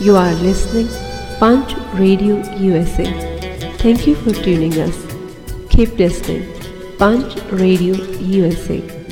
You are listening Punch Radio USA. Thank you for tuning us. Keep listening. Punch Radio USA.